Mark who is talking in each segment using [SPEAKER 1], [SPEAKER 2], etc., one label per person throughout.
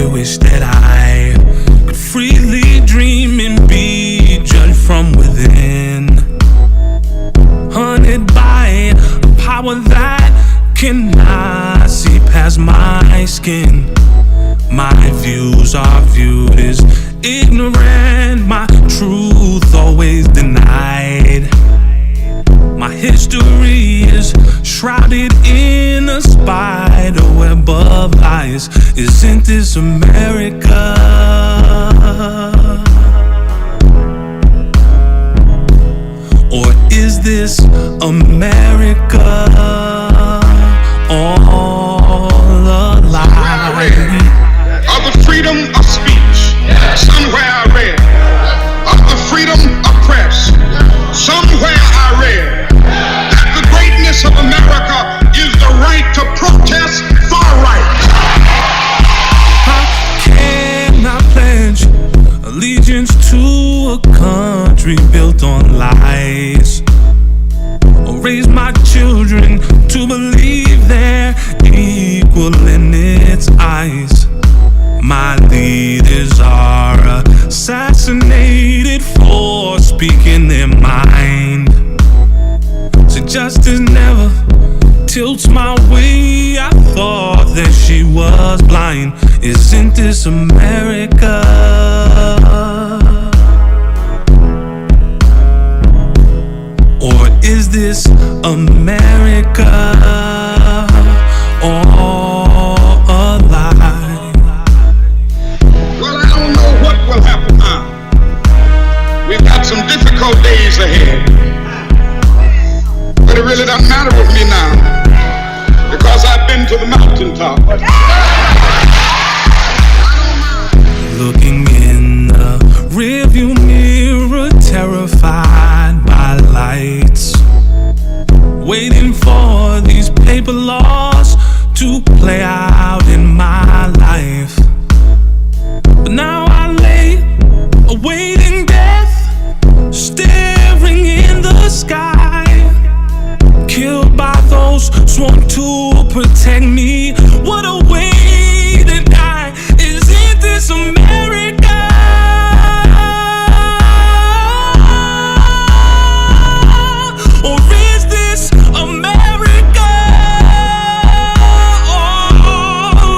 [SPEAKER 1] wish that I could freely dream and be judged from within, haunted by a power that cannot see past my skin. My views are viewed as ignorant, my truth always denied. My history is shrouded in a spider web of lies. Isn't this America? Or is this America all a lie?
[SPEAKER 2] Of the freedom of speech, somewhere I read. Of the freedom of press, somewhere I read. That the greatness of America is the right to protest far right.
[SPEAKER 1] How can I pledge allegiance to a country built on lies? Or raise my children to believe they're equal in its eyes? My leaders are assassinated for speaking their mind. So justice never tilts my way. I thought that she was blind. Isn't this America? Or is this America all a lie?
[SPEAKER 2] Well, I don't know what will happen now. We've got some difficult days ahead. But it really doesn't matter with me now, because I've been to the mountaintop.
[SPEAKER 1] Looking in the rearview mirror, terrified by lights, waiting for these paper laws to play out in my life. But now I lay awaiting death, staring in the sky, killed by those sworn to protect me. What a way to die. Isn't this America? Or is this America all a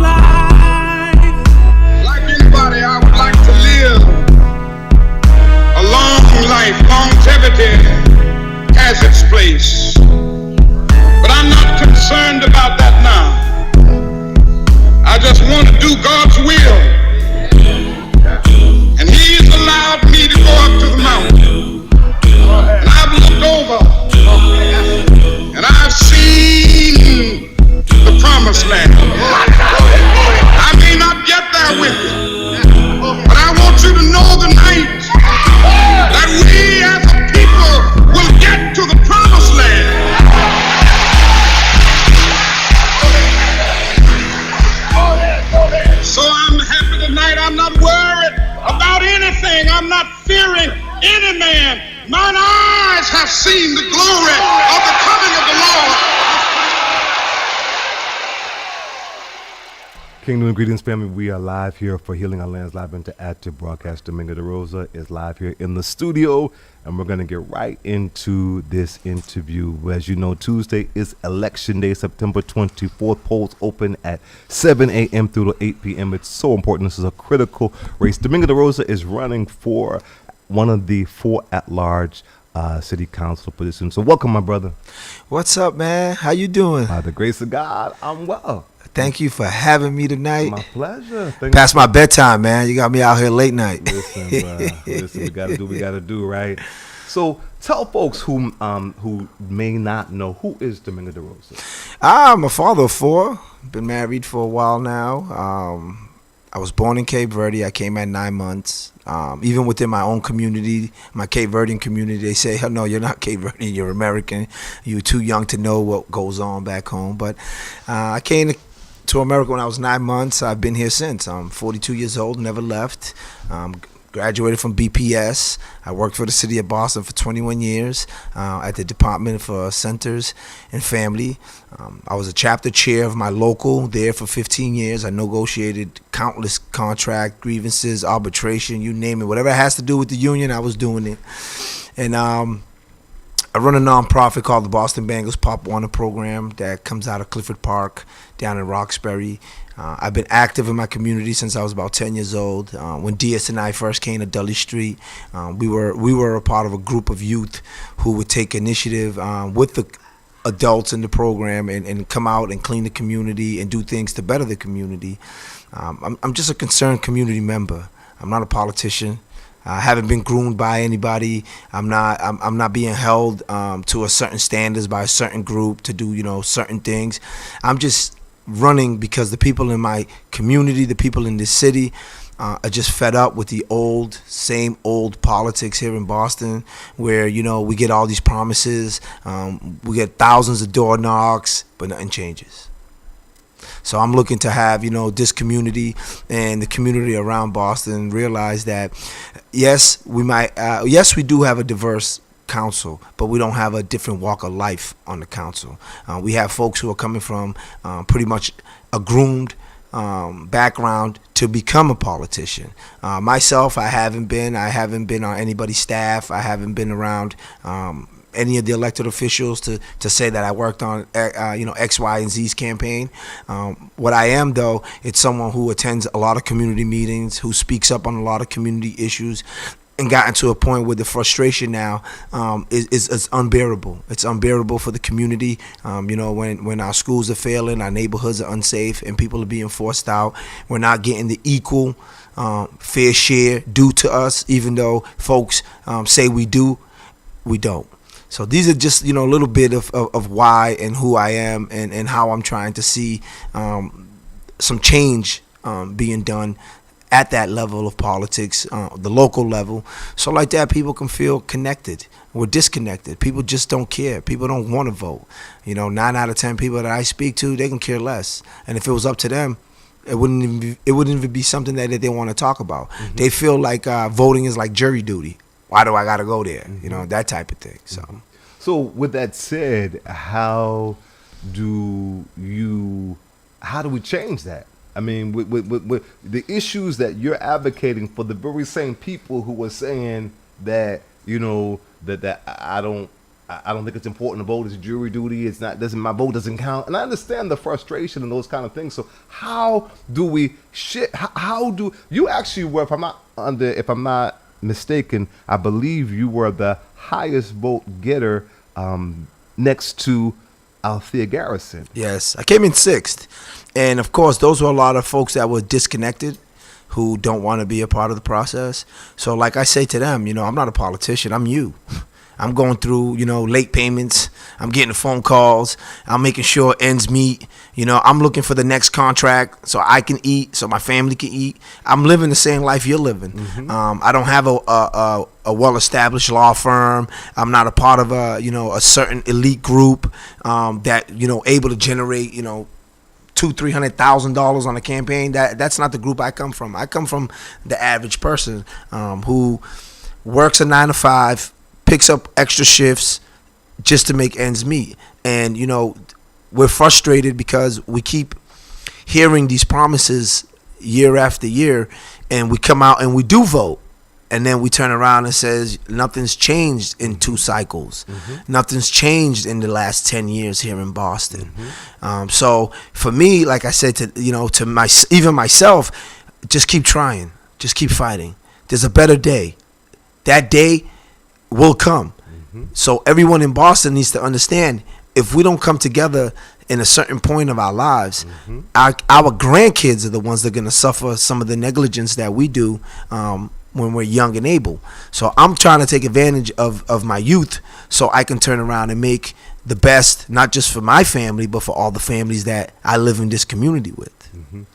[SPEAKER 1] lie?
[SPEAKER 2] Like anybody, I would like to live a long life. Longevity has its place. But I'm not concerned about that now. I just want to do God's will. And He's allowed me to go up to the mountain. And I've looked over and I've seen the promised land. I may not get there with you, but I want you to know tonight that we as a people will get to the promised land. So I'm happy tonight. I'm not worried about anything. I'm not fearing any man. Mine eyes have seen the glory of the coming of the Lord.
[SPEAKER 3] Kingdom and greetings, family. We are live here for Healing Our Lands Live Interactive broadcast. Domingos DaRosa is live here in the studio, and we're going to get right into this interview. As you know, Tuesday is Election Day, September 24th. Polls open at 7 a.m. through to 8 p.m. It's so important. This is a critical race. Domingos DaRosa is running for one of the 4 at-large city council positions. So welcome, my brother.
[SPEAKER 4] What's up, man? How you doing?
[SPEAKER 3] By the grace of God, I'm well.
[SPEAKER 4] Thank you for having me tonight.
[SPEAKER 3] My pleasure.
[SPEAKER 4] Past my bedtime, man. You got me out here late night.
[SPEAKER 3] Listen, we gotta do what we gotta do, right? So tell folks who may not know, who is Domingos DaRosa?
[SPEAKER 4] I'm a father of 4. Been married for a while now. I was born in Cape Verde. I came at 9 months. Even within my own community, my Cape Verdean community, they say, "Hell no, you're not Cape Verdean. You're American. You're too young to know what goes on back home." But I came to America when I was 9 months. I've been here since. I'm 42 years old, never left. Graduated from BPS. I worked for the city of Boston for 21 years at the Department for Centers and Family. I was a chapter chair of my local there for 15 years. I negotiated countless contract grievances, arbitration, you name it. Whatever has to do with the union, I was doing it. And I run a nonprofit called the Boston Bengals Pop Warner Program that comes out of Clifford Park down in Roxbury. I've been active in my community since I was about 10 years old. When DS and I first came to Dudley Street, we were a part of a group of youth who would take initiative with the adults in the program and come out and clean the community and do things to better the community. I'm just a concerned community member. I'm not a politician. I haven't been groomed by anybody. I'm not being held to a certain standards by a certain group to do certain things. I'm just running because the people in my community, the people in this city, are just fed up with the same old politics here in Boston, where we get all these promises, we get thousands of door knocks, but nothing changes. So I'm looking to have this community and the community around Boston realize that yes, we do have a diverse council, but we don't have a different walk of life on the council. We have folks who are coming from pretty much a groomed background to become a politician. Myself, I haven't been on anybody's staff. I haven't been around any of the elected officials to say that I worked on X, Y, and Z's campaign. What I am, though, it's someone who attends a lot of community meetings, who speaks up on a lot of community issues, and gotten to a point where the frustration now is unbearable. It's unbearable for the community. When our schools are failing, our neighborhoods are unsafe, and people are being forced out. We're not getting the equal fair share due to us, even though folks say we do, we don't. So these are just a little bit of why and who I am and how I'm trying to see some change being done at that level of politics, the local level, so like that people can feel connected. We're disconnected. People just don't care. People don't want to vote. 9 out of 10 people that I speak to, they can care less. And if it was up to them, it wouldn't even be something that they want to talk about. Mm-hmm. They feel like voting is like jury duty. Why do I got to go there? Mm-hmm. That type of thing.
[SPEAKER 3] So with that said, how do we change that? I mean, with the issues that you're advocating for, the very same people who were saying that that I don't think it's important to vote. It's jury duty. It's not. My vote doesn't count. And I understand the frustration and those kind of things. So how do we How do you actually were? If I'm not mistaken, I believe you were the highest vote getter next to Althea Garrison.
[SPEAKER 4] Yes, I came in 6th. And, of course, those were a lot of folks that were disconnected, who don't want to be a part of the process. So, like I say to them, I'm not a politician. I'm you. I'm going through, late payments. I'm getting phone calls. I'm making sure ends meet. I'm looking for the next contract so I can eat, so my family can eat. I'm living the same life you're living. Mm-hmm. I don't have a well-established law firm. I'm not a part of a certain elite group that able to generate $200,000-$300,000 on a campaign. That's not the group I come from. I come from the average person who works a 9 to 5, picks up extra shifts just to make ends meet. And we're frustrated because we keep hearing these promises year after year, and we come out and we do vote, and then we turn around and says nothing's changed in 2 cycles. Mm-hmm. Nothing's changed in the last 10 years here in Boston. Mm-hmm. So for me, like I said to myself, just keep trying, just keep fighting. There's a better day. That day will come. Mm-hmm. So everyone in Boston needs to understand, if we don't come together in a certain point of our lives, mm-hmm. our grandkids are the ones that are going to suffer some of the negligence that we do when we're young and able. So I'm trying to take advantage of my youth so I can turn around and make the best, not just for my family, but for all the families that I live in this community with.
[SPEAKER 3] Mm-hmm.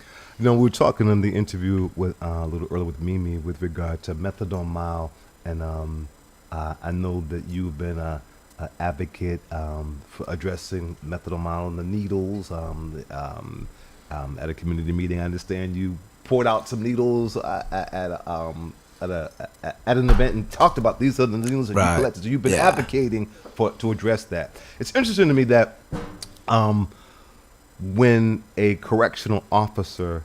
[SPEAKER 3] We were talking in the interview with a little earlier with Mimi with regard to methadone mile, and I know that you've been an advocate for addressing methadone mile and the needles at a community meeting. I understand you poured out some needles at an event and talked about these other things that you collected. So you've been advocating to address that. It's interesting to me that when a correctional officer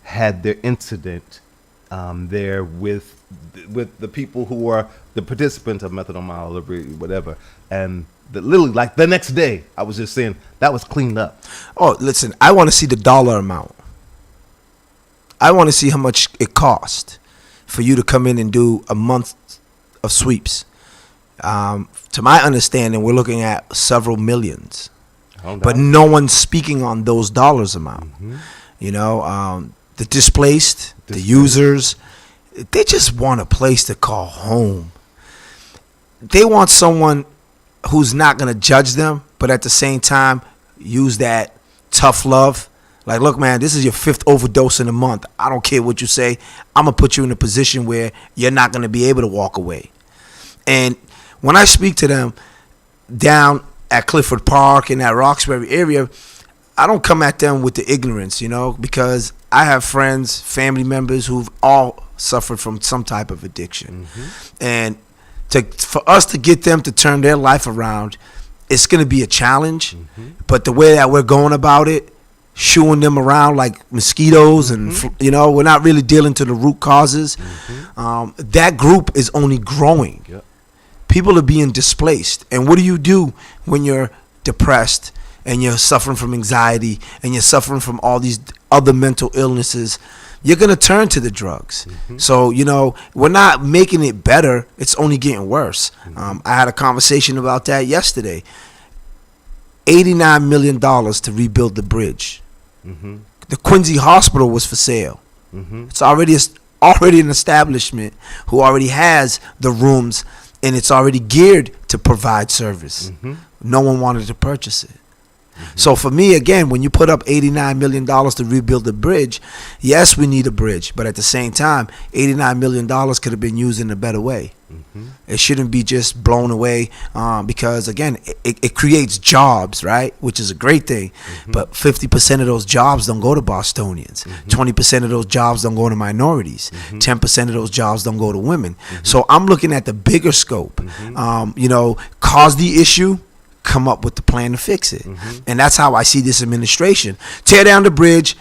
[SPEAKER 3] had their incident there with the people who are the participants of methadone delivery, whatever, and literally like the next day, I was just saying that was cleaned up.
[SPEAKER 4] Oh, listen, I want to see the dollar amount. I want to see how much it cost for you to come in and do a month of sweeps. To my understanding, we're looking at several millions, but no one's speaking on those dollars amount. You know, the displaced, the users, they just want a place to call home. They want someone who's not going to judge them, but at the same time use that tough love. Like, look, man, this is your 5th overdose in a month. I don't care what you say. I'm going to put you in a position where you're not going to be able to walk away. And when I speak to them down at Clifford Park in that Roxbury area, I don't come at them with the ignorance, you know, because I have friends, family members who've all suffered from some type of addiction. And for us to get them to turn their life around, it's going to be a challenge. But the way that we're going about it, shooing them around like mosquitoes and, you know, we're not really dealing to the root causes. That group is only growing. People are being displaced. And what do you do when you're depressed and you're suffering from anxiety and you're suffering from all these other mental illnesses? You're going to turn to the drugs. So, you know, we're not making it better. It's only getting worse. I had a conversation about that yesterday. $89 million to rebuild the bridge. The Quincy Hospital was for sale. It's already an establishment who already has the rooms, and it's already geared to provide service. No one wanted to purchase it. So for me, again, when you put up $89 million to rebuild the bridge, yes, we need a bridge. But at the same time, $89 million could have been used in a better way. It shouldn't be just blown away because, again, it creates jobs, right, which is a great thing. But 50% of those jobs don't go to Bostonians. 20% of those jobs don't go to minorities. 10% of those jobs don't go to women. So I'm looking at the bigger scope. You know, cause the issue, come up with the plan to fix it. And that's how I see this administration. Tear down the bridge,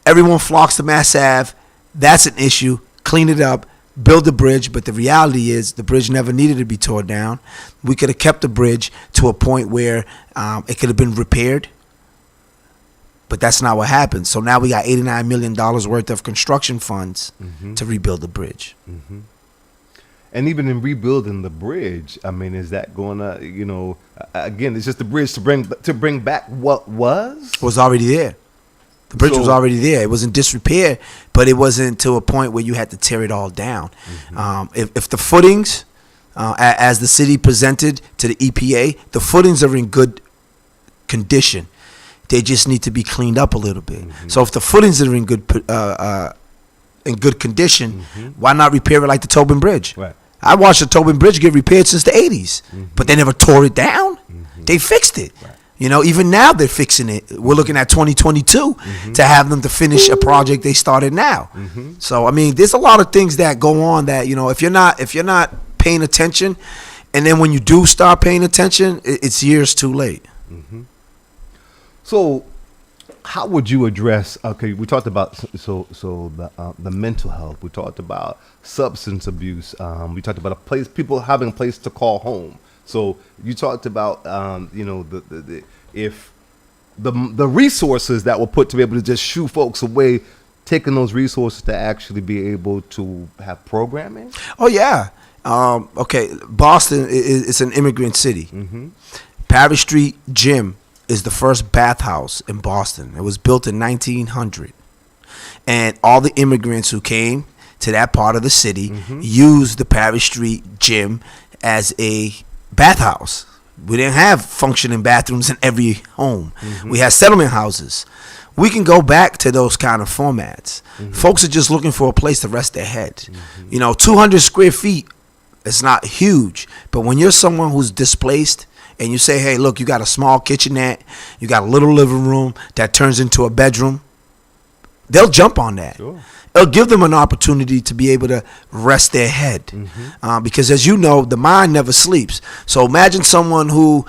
[SPEAKER 4] everyone flocks to Mass Ave, that's an issue, clean it up, build the bridge. But the reality is the bridge never needed to be torn down. We could have kept the bridge to a point where it could have been repaired, but that's not what happened. So now we got $89 million worth of construction funds to rebuild the bridge.
[SPEAKER 3] And even in rebuilding the bridge, I mean, is that going to, you know, again, it's just the bridge to bring back what was
[SPEAKER 4] already there. The bridge was already there. It was in disrepair, but it wasn't to a point where you had to tear it all down. If the footings, as the city presented to the EPA, the footings are in good condition. They just need to be cleaned up a little bit. So if the footings are in good condition, why not repair it like the Tobin Bridge? I watched the Tobin Bridge get repaired since the 80s, but they never tore it down. They fixed it. You know, even now they're fixing it. We're looking at 2022 to have them to finish a project they started now. So, I mean, there's a lot of things that go on that, you know, if you're not paying attention, and then when you do start paying attention, it's years too late.
[SPEAKER 3] So, how would you address? Okay, we talked about the mental health. We talked about substance abuse. We talked about people having a place to call home. So you talked about you know, the resources that were put to be able to just shoo folks away, taking those resources to actually be able to have programming.
[SPEAKER 4] Oh yeah. Okay, Boston is an immigrant city. Parish Street Gym is the first bathhouse in Boston. It was built in 1900. And all the immigrants who came to that part of the city used the Parish Street Gym as a bathhouse. We didn't have functioning bathrooms in every home. We had settlement houses. We can go back to those kind of formats. Folks are just looking for a place to rest their head. You know, 200 square feet is not huge. But when you're someone who's displaced, and you say, hey, look, you got a small kitchenette, you got a little living room that turns into a bedroom, they'll jump on that.
[SPEAKER 3] Sure.
[SPEAKER 4] It'll give them an opportunity to be able to rest their head. Because as you know, the mind never sleeps. So imagine someone who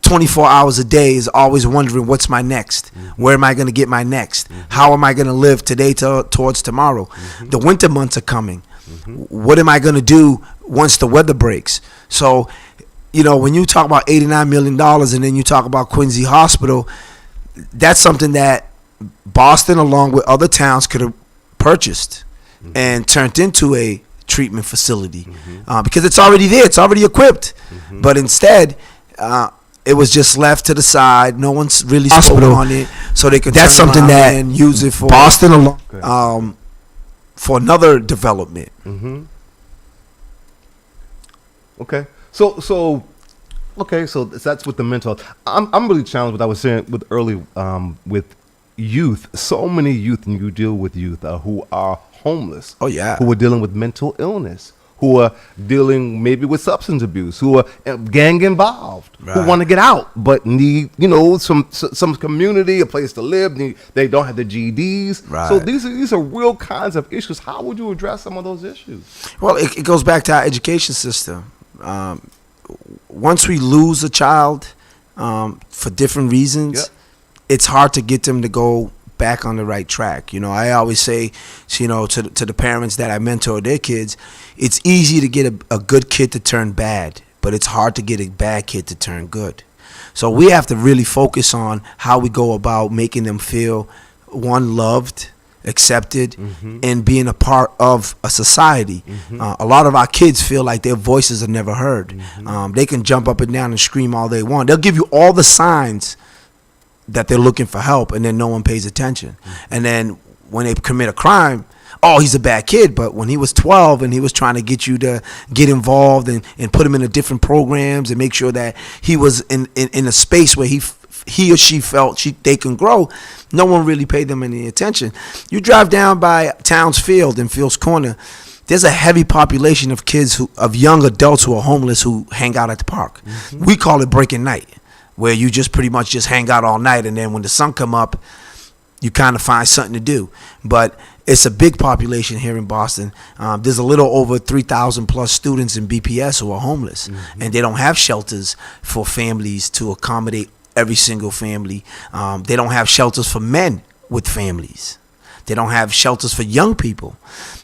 [SPEAKER 4] 24 hours a day is always wondering, what's my next? Where am I going to get my next? How am I going to live today towards tomorrow? The winter months are coming. What am I going to do once the weather breaks? So, when you talk about $89 million and then you talk about Quincy Hospital, that's something that Boston, along with other towns, could have purchased and turned into a treatment facility because it's already there. It's already equipped. But instead, it was just left to the side. No one's really spoke on it, so they could. That's something that and use it for Boston alone, for another development.
[SPEAKER 3] Okay, so that's with the mental. I'm really challenged with what I was saying with early with youth. So many youth, and you deal with youth who are homeless.
[SPEAKER 4] Oh yeah,
[SPEAKER 3] who are dealing with mental illness, who are dealing maybe with substance abuse, who are gang involved, who want to get out but need some community, a place to live. They don't have the GEDs.
[SPEAKER 4] Right.
[SPEAKER 3] So these are real kinds of issues. How would you address some of those issues?
[SPEAKER 4] Well, it goes back to our education system. Once we lose a child for different reasons, it's hard to get them to go back on the right track. I always say, to the parents that I mentor their kids, it's easy to get a good kid to turn bad, but it's hard to get a bad kid to turn good. So we have to really focus on how we go about making them feel, one, loved, accepted, and being a part of a society. A lot of our kids feel like their voices are never heard. They can jump up and down and scream all they want. They'll give you all the signs that they're looking for help, and then no one pays attention. And then when they commit a crime, he's a bad kid. But when he was 12 and he was trying to get you to get involved and put him in different programs and make sure that he was in a space where he or she felt they can grow, no one really paid them any attention. You drive down by Towns Field in Fields Corner, there's a heavy population of kids of young adults who are homeless who hang out at the park. We call it breaking night, where you just pretty much just hang out all night, and then when the sun come up, you kind of find something to do. But it's a big population here in Boston. There's a little over 3,000 plus students in BPS who are homeless, and they don't have shelters for families to accommodate every single family. They don't have shelters for men with families. They don't have shelters for young people.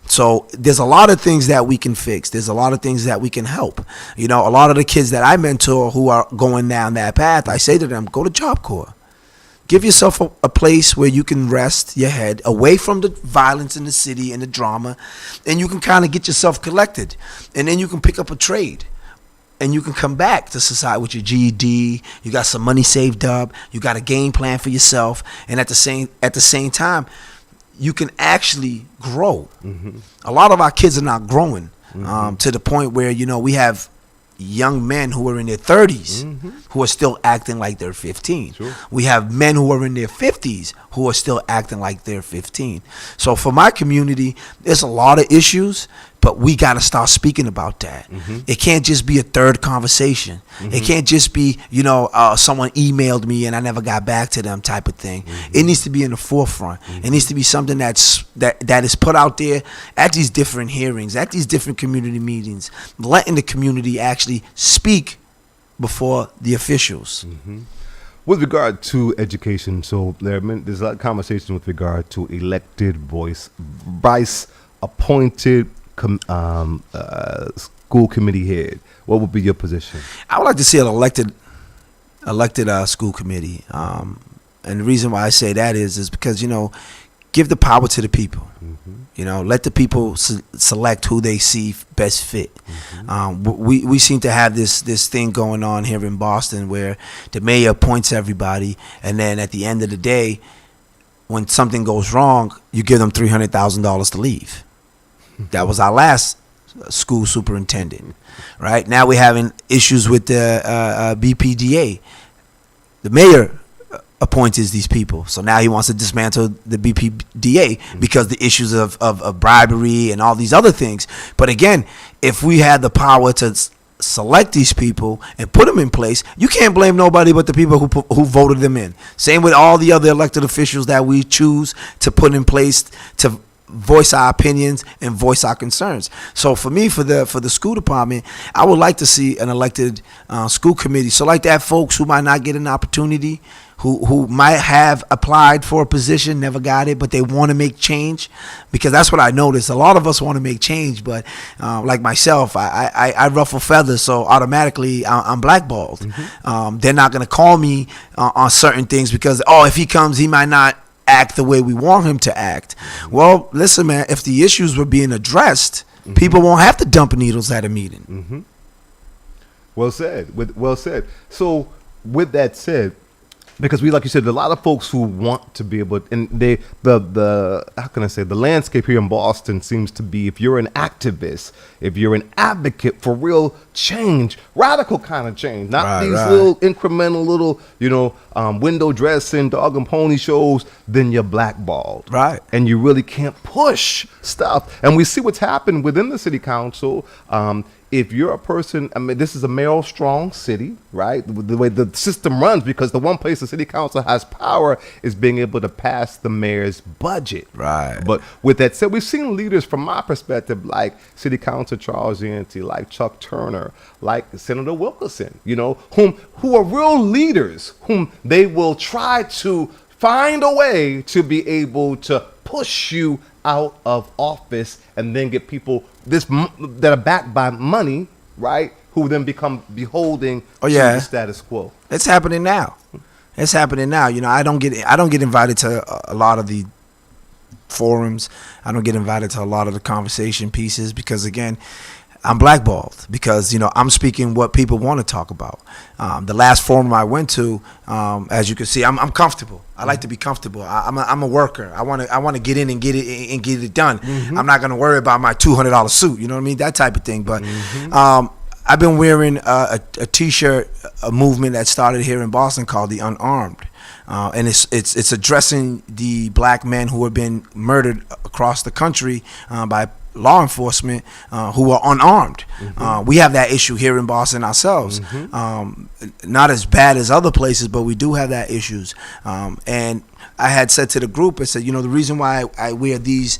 [SPEAKER 4] So there's a lot of things that we can fix. There's a lot of things that we can help. A lot of the kids that I mentor who are going down that path, I say to them, go to Job Corps. Give yourself a place where you can rest your head away from the violence in the city and the drama, and you can kind of get yourself collected. And then you can pick up a trade. And you can come back to society with your GED. You got some money saved up. You got a game plan for yourself. And at the same time, you can actually grow. A lot of our kids are not growing to the point where, we have young men who are in their 30s who are still acting like they're 15.
[SPEAKER 3] Sure.
[SPEAKER 4] We have men who are in their 50s who are still acting like they're 15. So for my community, there's a lot of issues, but we got to start speaking about that. It can't just be a third conversation. It can't just be, someone emailed me and I never got back to them type of thing. It needs to be in the forefront. It needs to be something that is put out there at these different hearings, at these different community meetings, letting the community actually speak before the officials.
[SPEAKER 3] With regard to education, so there's a lot of conversation with regard to elected vice appointed school committee head. What would be your position?
[SPEAKER 4] I would like to see an elected school committee. And the reason why I say that is because, give the power to the people. Let the people select who they see best fit. We seem to have this thing going on here in Boston where the mayor appoints everybody, and then at the end of the day, when something goes wrong, you give them $300,000 to leave. That was our last school superintendent. Right now we're having issues with the BPDA. The mayor appoints these people, so now he wants to dismantle the BPDA because the issues of bribery and all these other things. But again, if we had the power to select these people and put them in place, you can't blame nobody but the people who voted them in. Same with all the other elected officials that we choose to put in place to voice our opinions and voice our concerns. So for me, for the school department, I would like to see an elected school committee. So like that, folks who might not get an opportunity, who might have applied for a position, never got it, but they want to make change, because that's what I noticed. A lot of us want to make change, but like myself, I ruffle feathers, so automatically I'm blackballed. They're not going to call me on certain things because, if he comes, he might not act the way we want him to act. Well, listen, man, if the issues were being addressed, people won't have to dump needles at a meeting.
[SPEAKER 3] Well said. Well said. So with that said, because like you said, a lot of folks who want to be able, and the how can I say, the landscape here in Boston seems to be, if you're an activist, if you're an advocate for real change, radical kind of change, not these little incremental little, window dressing, dog and pony shows, then you're blackballed. Right. And you really can't push stuff. And we see what's happened within the city council. If you're a person, this is a male strong city, right? The way the system runs, because the one place the city council has power is being able to pass the mayor's budget. Right. But with that said, we've seen leaders from my perspective, like City Councilor Charles Yancey, like Chuck Turner, like Senator Wilkerson, who are real leaders, whom they will try to find a way to be able to push you out of office and then get people that are backed by money, right, who then become beholding to the status quo.
[SPEAKER 4] It's happening now. It's happening now. I don't get invited to a lot of the forums. I don't get invited to a lot of the conversation pieces because, again, I'm blackballed because, I'm speaking what people want to talk about. The last forum I went to, as you can see, I'm comfortable. I like to be comfortable. I'm a worker. I want to get in and get it done. I'm not going to worry about my $200 suit. You know what I mean? That type of thing. But I've been wearing a T-shirt, a movement that started here in Boston called the Unarmed. And it's addressing the black men who have been murdered across the country by law enforcement who are unarmed. We have that issue here in Boston ourselves. Not as bad as other places, but we do have that issues. And I had said to the group, I said, the reason why I wear these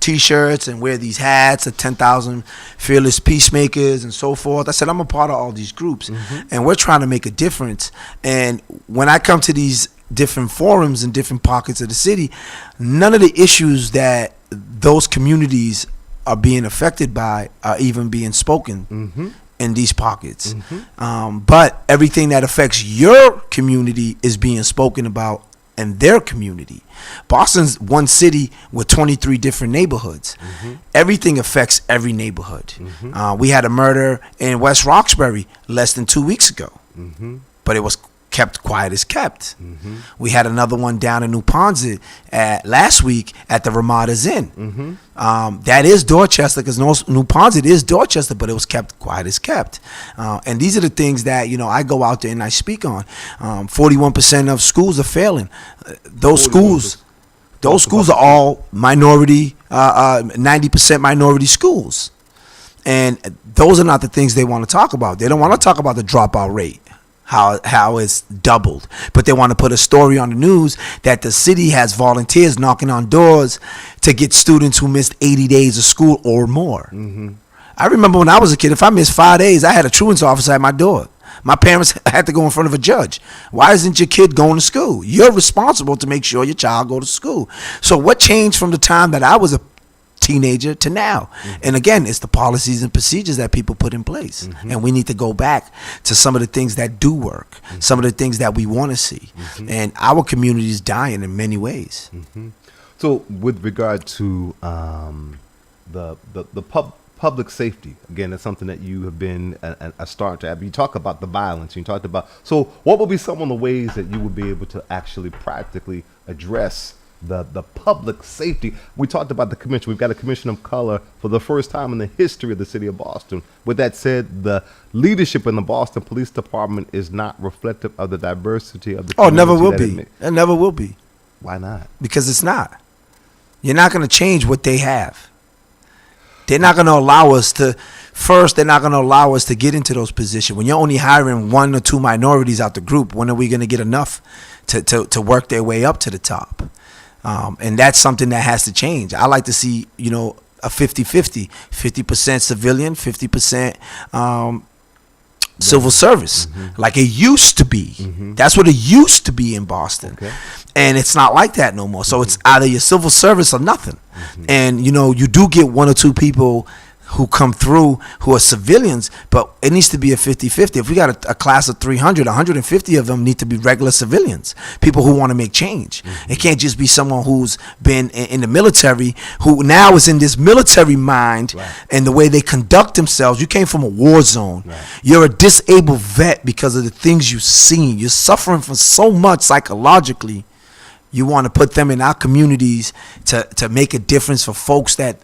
[SPEAKER 4] T-shirts and wear these hats, the 10,000 fearless peacemakers and so forth. I said, I'm a part of all these groups and we're trying to make a difference. And when I come to these different forums in different pockets of the city, none of the issues that those communities are being affected by are even being spoken in these pockets. But everything that affects your community is being spoken about in their community. Boston's one city with 23 different neighborhoods. Everything affects every neighborhood. We had a murder in West Roxbury less than 2 weeks ago, but it was kept quiet as kept. We had another one down in New Ponset last week at the Ramada's Inn. That is Dorchester, because New Ponset is Dorchester, but it was kept quiet as kept. And these are the things that I go out there and I speak on. 41% of schools are failing. Those schools are all minority, 90% minority schools. And those are not the things they want to talk about. They don't want to talk about the dropout rate, how it's doubled, but they want to put a story on the news that the city has volunteers knocking on doors to get students who missed 80 days of school or more. I remember when I was a kid, if I missed 5 days, I had a truant's officer at my door. My parents had to go in front of a judge. Why isn't your kid going to school? You're responsible to make sure your child go to school. So what changed from the time that I was a teenager to now? And again, it's the policies and procedures that people put in place. And we need to go back to some of the things that do work, some of the things that we want to see. And our community is dying in many ways.
[SPEAKER 3] So with regard to the public safety, again, that's something that you have been a start to have. You talk about the violence, you talked about, so what would be some of the ways that you would be able to actually practically address the public safety? We talked about the commission. We've got a commission of color for the first time in the history of the city of Boston. With that said, the leadership in the Boston Police Department is not reflective of the diversity of the community.
[SPEAKER 4] Never will be. It never will be.
[SPEAKER 3] Why not?
[SPEAKER 4] Because it's not. You're not going to change what they have. They're not going to allow us to. First, they're not going to allow us to get into those positions. When you're only hiring 1 or 2 minorities out the group, when are we going to get enough to work their way up to the top? And that's something that has to change. I like to see, a 50-50, 50% civilian, 50% civil service, like it used to be. That's what it used to be in Boston.
[SPEAKER 3] Okay.
[SPEAKER 4] And it's not like that no more. So it's either your civil service or nothing. And, you do get 1 or 2 people who come through who are civilians, but it needs to be a 50-50. If we got a class of 300, 150 of them need to be regular civilians, people who want to make change. It can't just be someone who's been in the military, who now is in this military mind, and the way they conduct themselves. You came from a war zone. You're a disabled vet because of the things you've seen. You're suffering from so much psychologically. You want to put them in our communities to make a difference for folks that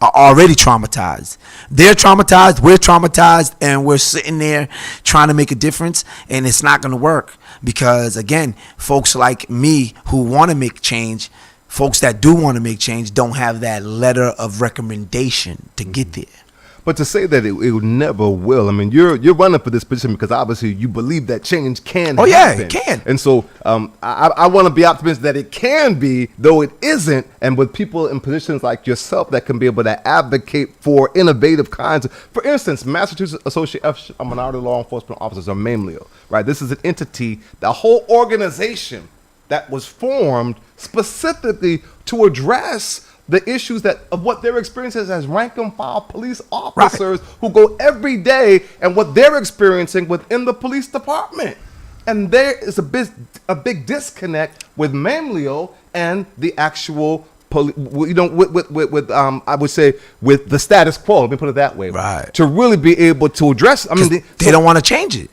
[SPEAKER 4] are already traumatized. They're traumatized, we're traumatized, and we're sitting there trying to make a difference, and it's not going to work because, again, folks like me who want to make change, folks that do want to make change, don't have that letter of recommendation to get there.
[SPEAKER 3] But to say that it never will, I mean, you're running for this position because obviously you believe that change can happen.
[SPEAKER 4] Yeah, it can.
[SPEAKER 3] And so I want to be optimistic that it can be, though it isn't, and with people in positions like yourself that can be able to advocate for innovative kinds of, for instance, Massachusetts Association of Minority Law Enforcement Officers, or MAMLEO, right? This is an entity, the whole organization that was formed specifically to address the issues of what their experiences as rank and file police officers who go every day and what they're experiencing within the police department. And there is a big disconnect with MAMLEO and the actual I would say with the status quo. Let me put it that way.
[SPEAKER 4] Right.
[SPEAKER 3] To really be able to address. I mean,
[SPEAKER 4] they don't want to change it,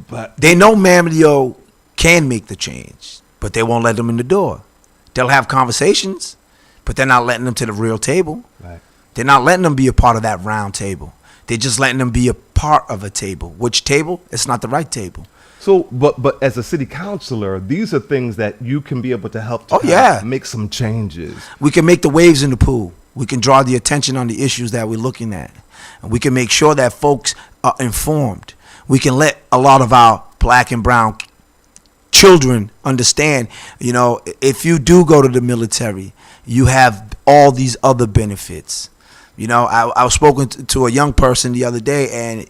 [SPEAKER 4] but they know MAMLEO can make the change, but they won't let them in the door. They'll have conversations, but they're not letting them to the real table.
[SPEAKER 3] Right.
[SPEAKER 4] They're not letting them be a part of that round table. They're just letting them be a part of a table. Which table? It's not the right table.
[SPEAKER 3] So, but as a city councilor, these are things that you can be able to help make some changes.
[SPEAKER 4] We can make the waves in the pool. We can draw the attention on the issues that we're looking at. And we can make sure that folks are informed. We can let a lot of our black and brown children understand, if you do go to the military, you have all these other benefits. I was spoken to a young person the other day, and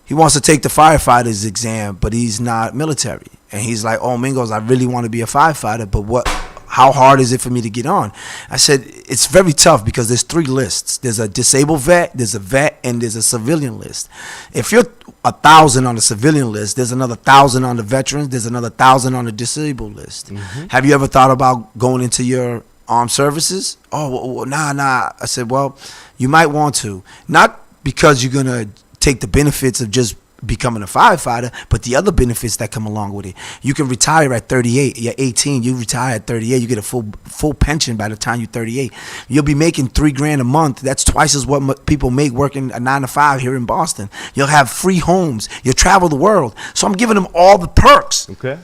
[SPEAKER 4] he wants to take the firefighter's exam, but he's not military. And he's like, "Oh, Mingos, I really want to be a firefighter, but how hard is it for me to get on?" I said, it's very tough because there's 3 lists. There's a disabled vet, there's a vet, and there's a civilian list. If you're 1,000 on the civilian list, there's another 1,000 on the veterans, there's another 1,000 on the disabled list. Have you ever thought about going into your armed services? Oh, nah. I said, well, you might want to. Not because you're going to take the benefits of just becoming a firefighter, but the other benefits that come along with it. You can retire at 38. You're 18. You retire at 38. You get a full pension by the time you're 38. You'll be making $3,000 a month. That's twice as what people make working a 9 to 5 here in Boston. You'll have free homes. You'll travel the world. So I'm giving them all the perks.
[SPEAKER 3] Okay.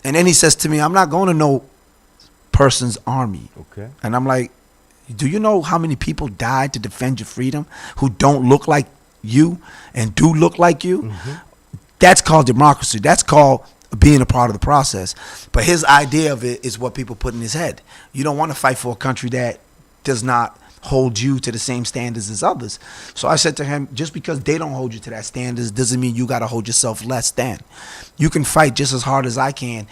[SPEAKER 4] And then he says to me, "I'm not going to no person's army."
[SPEAKER 3] Okay.
[SPEAKER 4] And I'm like, do you know how many people died to defend your freedom who don't look like you and do look like you? That's called democracy. That's called being a part of the process. But his idea of it is what people put in his head. You don't want to fight for a country that does not hold you to the same standards as others. So I said to him, just because they don't hold you to that standards doesn't mean you got to hold yourself less than. You can fight just as hard as I can,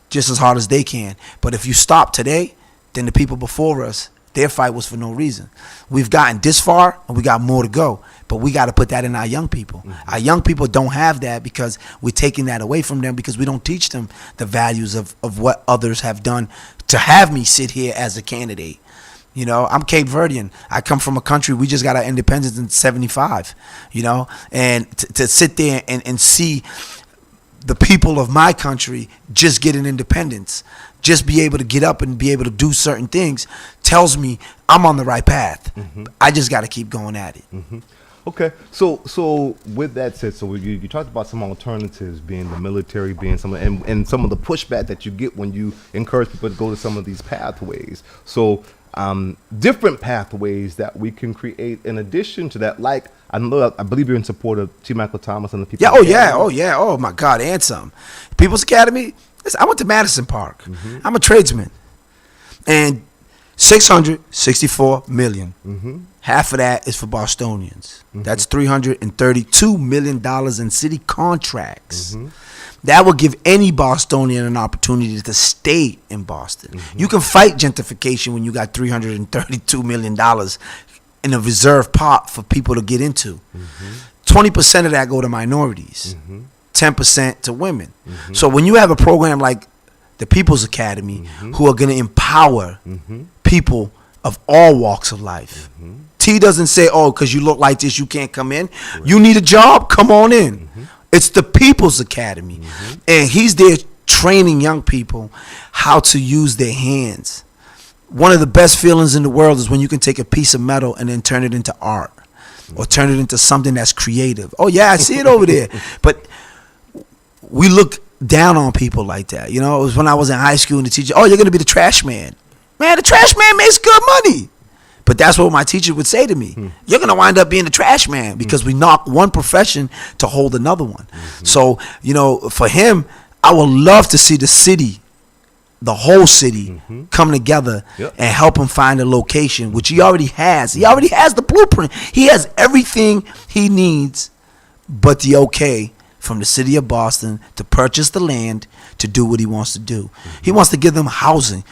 [SPEAKER 4] just as hard as they can. But if you stop today, then the people before us, their fight was for no reason. We've gotten this far and we got more to go. But we got to put that in our young people. Our young people don't have that because we're taking that away from them because we don't teach them the values of what others have done to have me sit here as a candidate. I'm Cape Verdean. I come from a country, we just got our independence in 75, and to sit there and see the people of my country just getting independence, just be able to get up and be able to do certain things, tells me I'm on the right path. I just got to keep going at it.
[SPEAKER 3] Okay, so with that said, so you talked about some alternatives being the military, being some and some of the pushback that you get when you encourage people to go to some of these pathways. So different pathways that we can create in addition to that. Like, I believe you're in support of T. Michael Thomas and the people.
[SPEAKER 4] Oh my God, and some. People's Academy. Listen, I went to Madison Park. I'm a tradesman, and $664 million. Half of that is for Bostonians. That's $332 million in city contracts. That will give any Bostonian an opportunity to stay in Boston. You can fight gentrification when you got $332 million in a reserve pot for people to get into. 20% of that go to minorities. 10% to women. So when you have a program like the People's Academy, who are going to empower people of all walks of life. T doesn't say, oh, because you look like this, you can't come in. You need a job? Come on in. It's the People's Academy. And he's there training young people how to use their hands. One of the best feelings in the world is when you can take a piece of metal and then turn it into art or turn it into something that's creative. Oh, yeah, I see it over there. But we look down on people like that. You know, it was when I was in high school and the teacher, oh, you're going to be the trash man. Man, the trash man makes good money. But that's what my teacher would say to me. You're going to wind up being the trash man because we knock one profession to hold another one. So, you know, for him, I would love to see the city, the whole city, come together and help him find a location, which he already has. He already has the blueprint. He has everything he needs but the okay from the city of Boston to purchase the land to do what he wants to do. He wants to give them housing.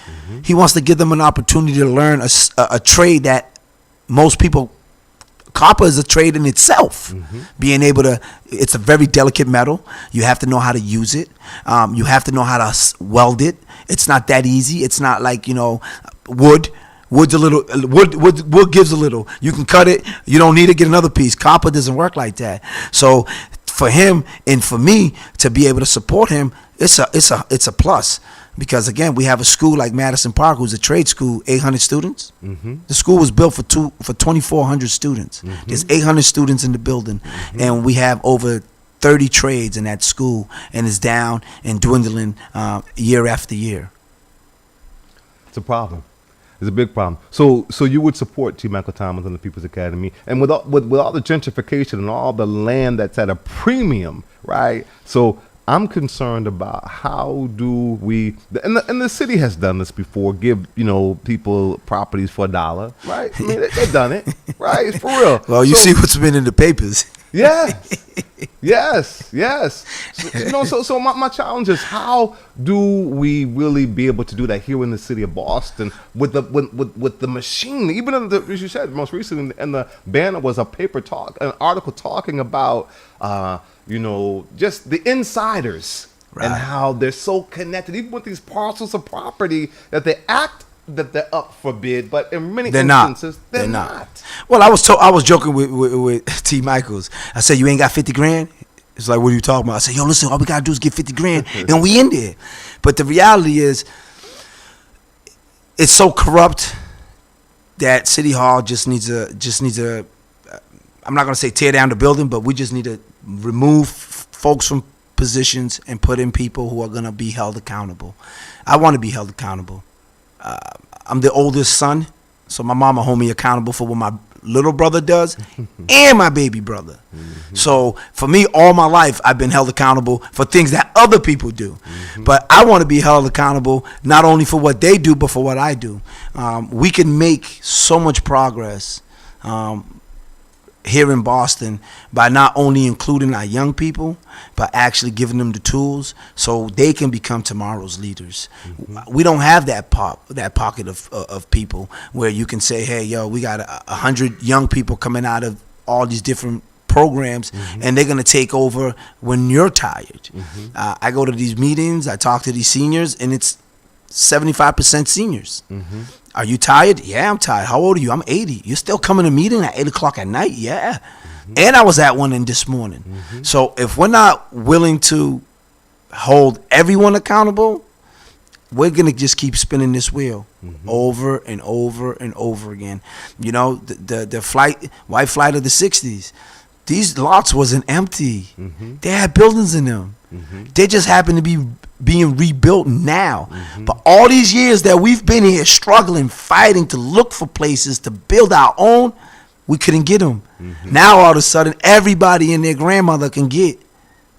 [SPEAKER 4] He wants to give them an opportunity to learn a trade that most people, copper is a trade in itself. Being able to, it's a very delicate metal. You have to know how to use it. You have to know how to weld it. It's not that easy. It's not like, you know, wood. Wood gives a little. You can cut it. You don't need to get another piece. Copper doesn't work like that. So for him and for me to be able to support him, it's a plus. Because again, we have a school like Madison Park, who's a trade school, 800 students. The school was built for 2,400 students. There's 800 students in the building, and we have over 30 trades in that school, and it's down and dwindling year after year.
[SPEAKER 3] It's a problem. It's a big problem. So you would support T. Michael Thomas and the People's Academy, and with all the gentrification and all the land that's at a premium, right? So I'm concerned about how do we, and the city has done this before, give, you know, people properties for $1, right? I mean, they've done it, right? It's for real.
[SPEAKER 4] Well, you see what's been in the papers. Yes. So, you know, so my challenge is, how do we really be able to do that here in the city of Boston with the machine? Even in the, as you said, most recently, and the banner was an article talking about, you know, just the insiders and how they're so connected, even with these parcels of property that they act that they're up for bid, but in many instances they're not. Well, I was joking with T. Michaels. I said, you ain't got 50 grand? It's like, what are you talking about? I said, yo, listen, all we gotta do is get 50 grand and we in there. But the reality is, it's so corrupt that City Hall just needs to I'm not gonna say tear down the building, but we just need to remove folks from positions and put in people who are gonna be held accountable. I want to be held accountable. I'm the oldest son, so my mama hold me accountable for what my little brother does and my baby brother. So for me, all my life, I've been held accountable for things that other people do. But I want to be held accountable not only for what they do, but for what I do. We can make so much progress here in Boston by not only including our young people, but actually giving them the tools so they can become tomorrow's leaders. We don't have that pocket of people where you can say, hey, yo, we got 100 young people coming out of all these different programs and they're going to take over when you're tired. I go to these meetings, I talk to these seniors, and it's 75% seniors. Are you tired? Yeah, I'm tired. How old are you? I'm 80. You're still coming to a meeting at 8 o'clock at night? Yeah. And I was at one in this morning. So if we're not willing to hold everyone accountable, we're going to just keep spinning this wheel over and over and over again. You know, the white flight of the 60s, these lots wasn't empty. They had buildings in them. They just happen to be being rebuilt now. But all these years that we've been here struggling, fighting to look for places to build our own, we couldn't get them. Now all of a sudden, everybody and their grandmother can get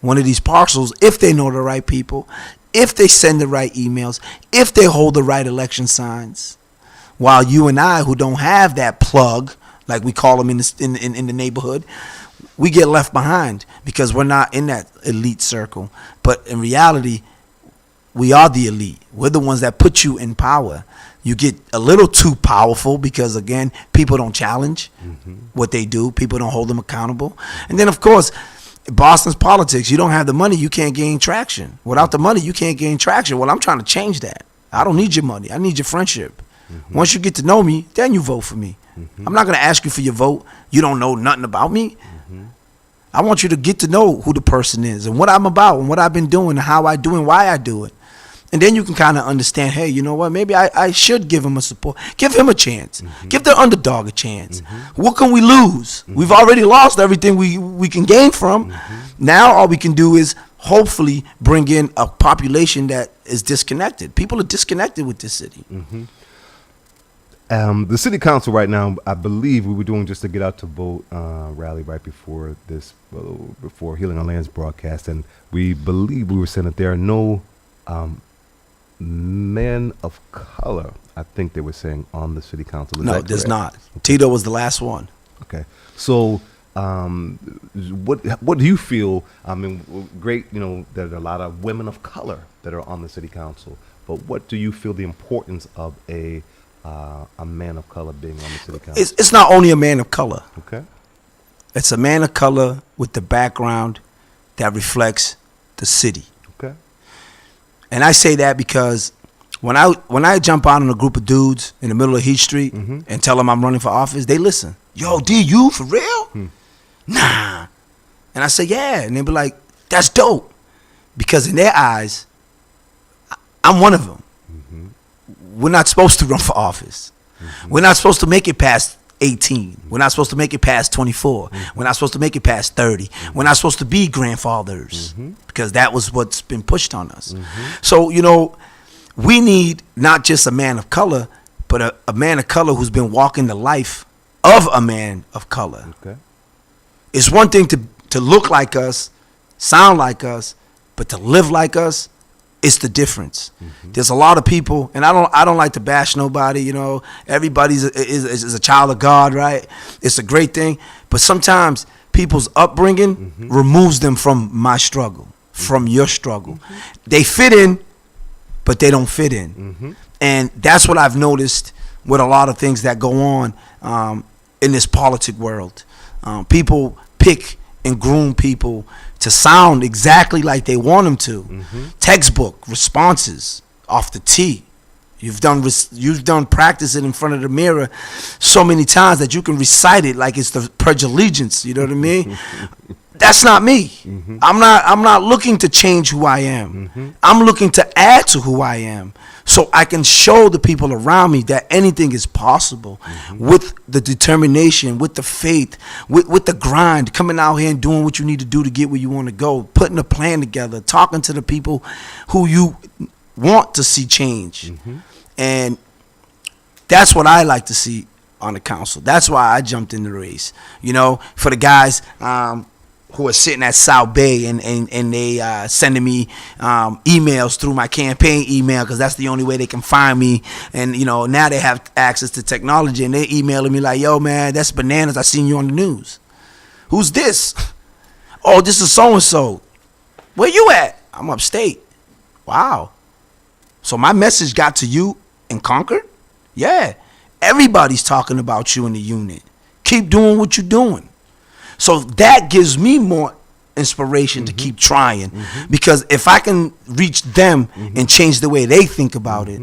[SPEAKER 4] one of these parcels if they know the right people, if they send the right emails, if they hold the right election signs. While you and I, who don't have that plug, like we call them in the neighborhood, we get left behind because we're not in that elite circle. But in reality, we are the elite. We're the ones that put you in power. You get a little too powerful because, again, people don't challenge what they do. People don't hold them accountable. And then, of course, Boston's politics, you don't have the money, you can't gain traction. Without the money, you can't gain traction. Well, I'm trying to change that. I don't need your money. I need your friendship. Once you get to know me, then you vote for me. I'm not going to ask you for your vote. You don't know nothing about me. I want you to get to know who the person is and what I'm about and what I've been doing and how I do and why I do it. And then you can kind of understand, hey, you know what? Maybe I should give him a support. Give him a chance. Give the underdog a chance. What can we lose? We've already lost everything we can gain from. Now all we can do is hopefully bring in a population that is disconnected. People are disconnected with this city.
[SPEAKER 3] The city council right now, I believe we were doing just to get out to vote rally right before this, before Healing Our Land's broadcast, and we believe we were saying that there are no men of color, I think they were saying, on the city council.
[SPEAKER 4] No, there's not. Tito was the last one.
[SPEAKER 3] Okay. So what do you feel? I mean, great, you know, there are a lot of women of color that are on the city council, but what do you feel the importance of a man of color being on the city council?
[SPEAKER 4] It's not only a man of color.
[SPEAKER 3] Okay.
[SPEAKER 4] It's a man of color with the background that reflects the city.
[SPEAKER 3] Okay.
[SPEAKER 4] And I say that because when I jump out on a group of dudes in the middle of Heat Street and tell them I'm running for office, they listen. Yo, D, you for real? Nah. And I say, yeah. And they be like, that's dope. Because in their eyes, I'm one of them. We're not supposed to run for office. We're not supposed to make it past 18. We're not supposed to make it past 24. We're not supposed to make it past 30. We're not supposed to be grandfathers because that was what's been pushed on us. So, you know, we need not just a man of color, but a man of color who's been walking the life of a man of color.
[SPEAKER 3] Okay.
[SPEAKER 4] It's one thing to look like us, sound like us, but to live like us, it's the difference. There's a lot of people, and I don't like to bash nobody. You know, everybody's is a child of God, right? It's a great thing, but sometimes people's upbringing removes them from my struggle, from your struggle. They fit in, but they don't fit in, and that's what I've noticed with a lot of things that go on in this politic world. People pick and groom people to sound exactly like they want them to. Textbook responses off the tee. You've done practice it in front of the mirror so many times that you can recite it like it's the Pledge of Allegiance. You know what I mean? That's not me. I'm not looking to change who I am. I'm looking to add to who I am, so I can show the people around me that anything is possible with the determination, with the faith, with the grind, coming out here and doing what you need to do to get where you want to go, putting a plan together, talking to the people who you want to see change. And that's what I like to see on the council. That's why I jumped in the race. You know, for the guys who are sitting at South Bay and they sending me emails through my campaign email, because that's the only way they can find me. And, you know, now they have access to technology, and they emailing me like, yo, man, that's bananas. I seen you on the news. Who's this? Oh, this is so-and-so. Where you at? I'm upstate. Wow. So my message got to you in Concord? Yeah. Everybody's talking about you in the unit. Keep doing what you're doing. So that gives me more inspiration to keep trying, because if I can reach them and change the way they think about it,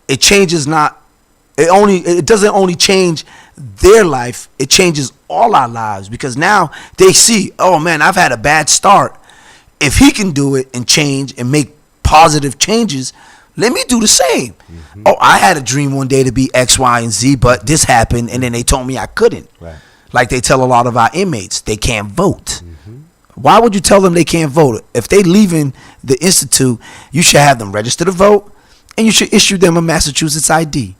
[SPEAKER 4] it changes it doesn't only change their life, it changes all our lives, because now they see, oh man, I've had a bad start. If he can do it and change and make positive changes, let me do the same. Oh, I had a dream one day to be X, Y, and Z, but this happened and then they told me I couldn't. Right. Like they tell a lot of our inmates, they can't vote. Why would you tell them they can't vote? If they leaving the institute, you should have them register to vote, and you should issue them a Massachusetts ID.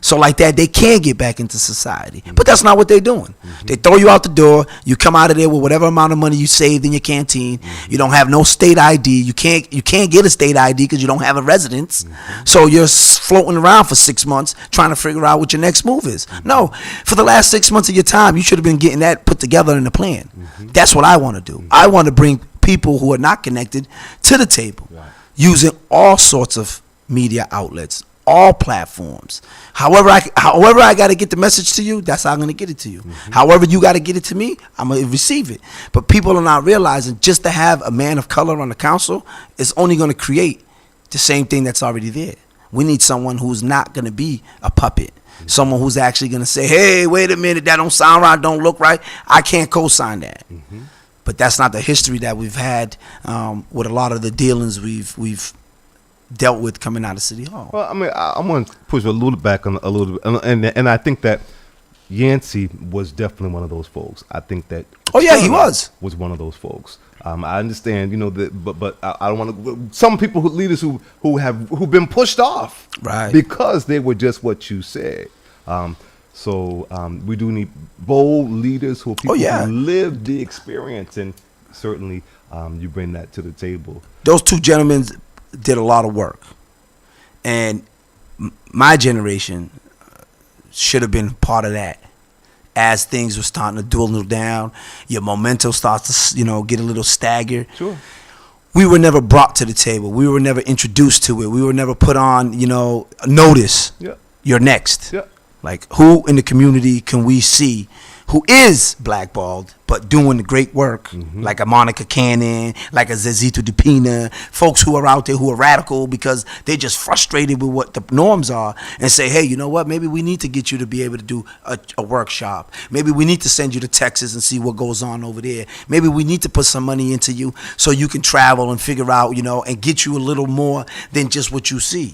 [SPEAKER 4] So like that, they can get back into society. But that's not what they're doing. They throw you out the door. You come out of there with whatever amount of money you saved in your canteen. You don't have no state ID. You can't get a state ID because you don't have a residence. So you're floating around for 6 months trying to figure out what your next move is. No, for the last 6 months of your time, you should have been getting that put together in a plan. That's what I want to do. I want to bring people who are not connected to the table, using all sorts of media outlets, all platforms. However I got to get the message to you, that's how I'm going to get it to you. However you got to get it to me, I'm going to receive it. But people are not realizing just to have a man of color on the council is only going to create the same thing that's already there. We need someone who's not going to be a puppet. Someone who's actually going to say, hey, wait a minute, that don't sound right, don't look right. I can't co-sign that. But that's not the history that we've had with a lot of the dealings we've dealt with coming out of City Hall.
[SPEAKER 3] Well, I mean, I want to push a little back on a little bit, and I think that Yancey was definitely one of those folks. I think that.
[SPEAKER 4] Oh yeah, he was
[SPEAKER 3] one of those folks. I understand, but I don't want to. Some people, leaders who've been pushed off,
[SPEAKER 4] right,
[SPEAKER 3] because they were just what you said. So we do need bold leaders who people who live the experience, and certainly you bring that to the table.
[SPEAKER 4] Those two gentlemen did a lot of work, and my generation should have been part of that. As things were starting to dwindle down, your momentum starts to get a little staggered.
[SPEAKER 3] Sure.
[SPEAKER 4] We were never brought to the table. We were never introduced to it. We were never put on notice.
[SPEAKER 3] Yeah.
[SPEAKER 4] You're next.
[SPEAKER 3] Yeah.
[SPEAKER 4] Like, who in the community can we see who is blackballed but doing the great work, like a Monica Cannon, like a Zezito DePina, folks who are out there who are radical because they're just frustrated with what the norms are, and say, hey, you know what, maybe we need to get you to be able to do a workshop. Maybe we need to send you to Texas and see what goes on over there. Maybe we need to put some money into you so you can travel and figure out, and get you a little more than just what you see.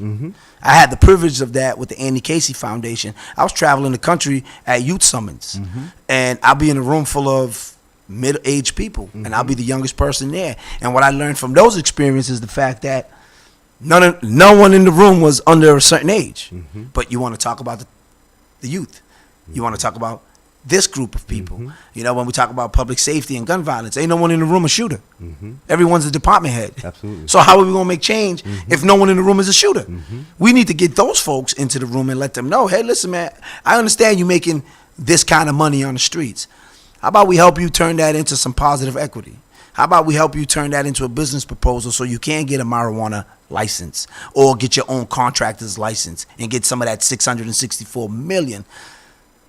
[SPEAKER 4] I had the privilege of that with the Andy Casey Foundation. I was traveling the country at youth summits, and I'll be in a room full of middle-aged people, and I'll be the youngest person there. And what I learned from those experiences is the fact that no one in the room was under a certain age. But you want to talk about the youth. You want to talk about this group of people. When we talk about public safety and gun violence, ain't no one in the room a shooter. Everyone's a department head.
[SPEAKER 3] Absolutely.
[SPEAKER 4] So how are we going to make change if no one in the room is a shooter? We need to get those folks into the room and let them know, hey, listen, man, I understand you making this kind of money on the streets. How about we help you turn that into some positive equity? How about we help you turn that into a business proposal so you can get a marijuana license or get your own contractor's license and get some of that $664 million?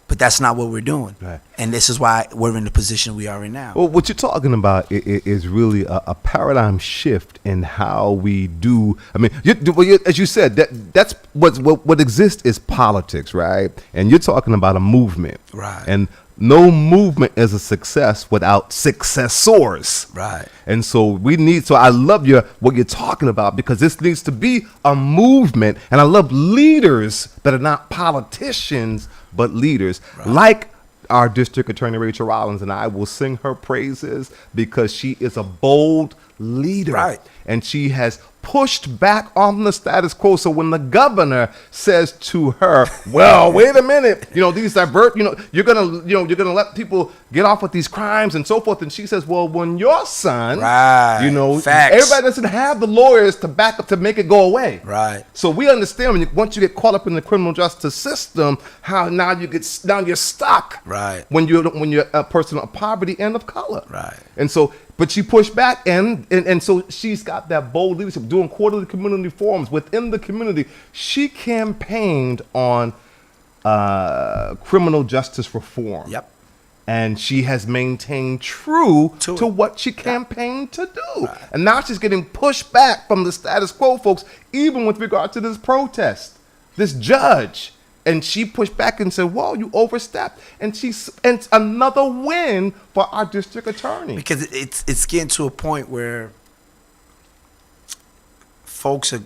[SPEAKER 4] But that's not what we're doing. Right. And this is why we're in the position we are in now.
[SPEAKER 3] Well, what you're talking about is really a paradigm shift in how we do. I mean, as you said, that's what exists is politics, right? And you're talking about a movement.
[SPEAKER 4] Right.
[SPEAKER 3] And no movement is a success without successors.
[SPEAKER 4] Right.
[SPEAKER 3] And so I love what you're talking about, because this needs to be a movement. And I love leaders that are not politicians, but leaders, like our district attorney, Rachel Rollins, and I will sing her praises because she is a bold leader. Right. And she has pushed back on the status quo. So when the governor says to her, well, wait a minute, these divert, you're gonna let people get off with these crimes and so forth. And she says, well, when your son,
[SPEAKER 4] Facts.
[SPEAKER 3] Everybody doesn't have the lawyers to back up to make it go away.
[SPEAKER 4] Right.
[SPEAKER 3] So we understand once you get caught up in the criminal justice system, how now you're stuck.
[SPEAKER 4] Right.
[SPEAKER 3] When you're a person of poverty and of color.
[SPEAKER 4] Right.
[SPEAKER 3] And so, but she pushed back, and so she's got that bold leadership, doing quarterly community forums within the community. She campaigned on criminal justice reform.
[SPEAKER 4] Yep.
[SPEAKER 3] And she has maintained true to what she campaigned to do. Right. And now she's getting pushed back from the status quo, folks, even with regard to this protest, this judge. And she pushed back and said, well, you overstepped. And it's another win for our district attorney.
[SPEAKER 4] Because it's getting to a point where folks are